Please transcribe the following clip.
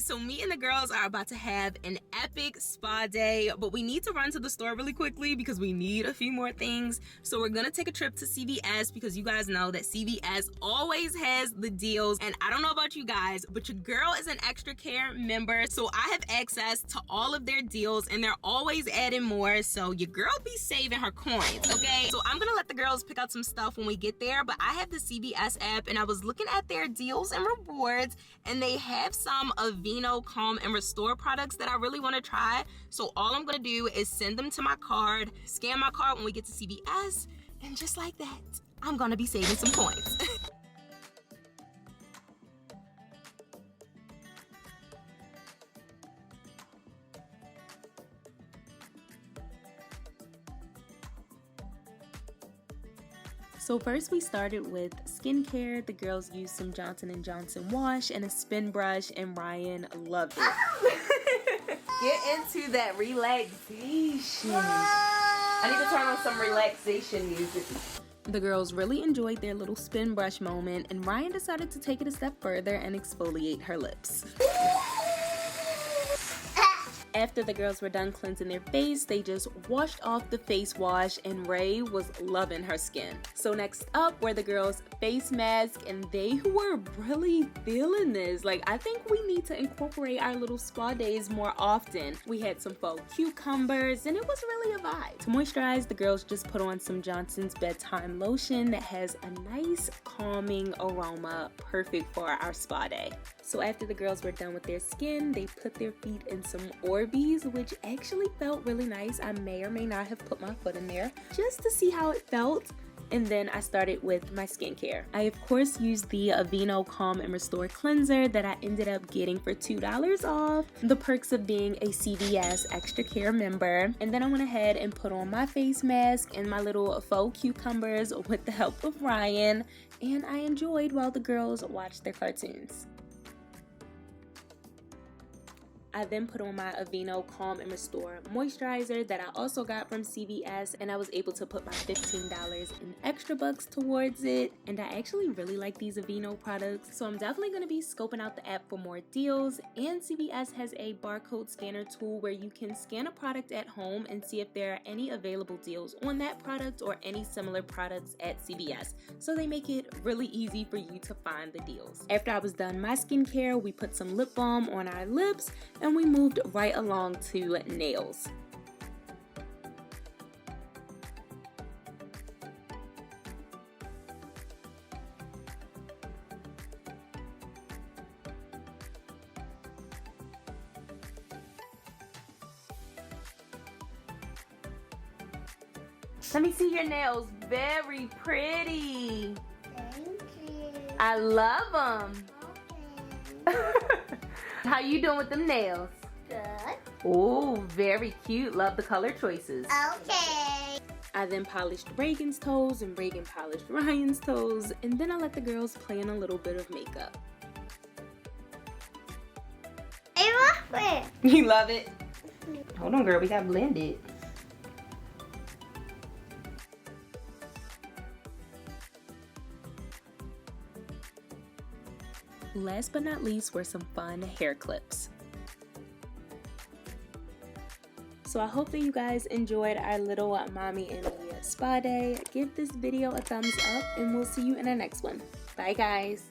guys, so me and the girls are about to have an epic spa day, but we need to run to the store really quickly because we need a few more things. So we're gonna take a trip to CVS because you guys know that CVS always has the deals. And I don't know about you guys, but your girl is an Extra Care member, so I have access to all of their deals and they're always adding more. So your girl be saving her coins, okay? So I'm gonna let the girls pick out some stuff when we get there, but I have the CVS app and I was looking at their deals and rewards, and they have some Aveeno Calm and Restore products that I really want to try. So all I'm gonna do is send them to my card, scan my card when we get to CVS, and just like that, I'm gonna be saving some coins. So first we started with skincare. The girls used some Johnson & Johnson wash and a spin brush, and Ryan loved it. Get into that relaxation. I need to turn on some relaxation music. The girls really enjoyed their little spin brush moment, and Ryan decided to take it a step further and exfoliate her lips. After the girls were done cleansing their face, they just washed off the face wash, and Ray was loving her skin. So next up were the girls' face masks, and they were really feeling this. Like, I think we need to incorporate our little spa days more often. We had some faux cucumbers, and it was really a vibe. To moisturize, the girls just put on some Johnson's bedtime lotion that has a nice calming aroma, perfect for our spa day. So after the girls were done with their skin, they put their feet in some Orbeez, which actually felt really nice. I may or may not have put my foot in there just to see how it felt. And then I started with my skincare. I of course used the Aveeno Calm and Restore cleanser that I ended up getting for $2 off. The perks of being a CVS Extra Care member. And then I went ahead and put on my face mask and my little faux cucumbers with the help of Ryan. And I enjoyed while the girls watched their cartoons. I then put on my Aveeno Calm and Restore moisturizer that I also got from CVS, and I was able to put my $15 in extra bucks towards it. And I actually really like these Aveeno products, so I'm definitely going to be scoping out the app for more deals. And CVS has a barcode scanner tool where you can scan a product at home and see if there are any available deals on that product or any similar products at CVS. So they make it really easy for you to find the deals. After I was done my skincare, we put some lip balm on our lips, and we moved right along to nails. Let me see your nails. Very pretty. Thank you. I love them. Okay. How you doing with them nails? Good. Oh, very cute. Love the color choices. Okay. I then polished Reagan's toes and Reagan polished Ryan's toes, and then I let the girls play in a little bit of makeup. I love it. You love it? Hold on, girl. We gotta blend it. Last but not least were some fun hair clips. So I hope that you guys enjoyed our little mommy and me spa day. Give this video a thumbs up, and we'll see you in our next one. Bye guys.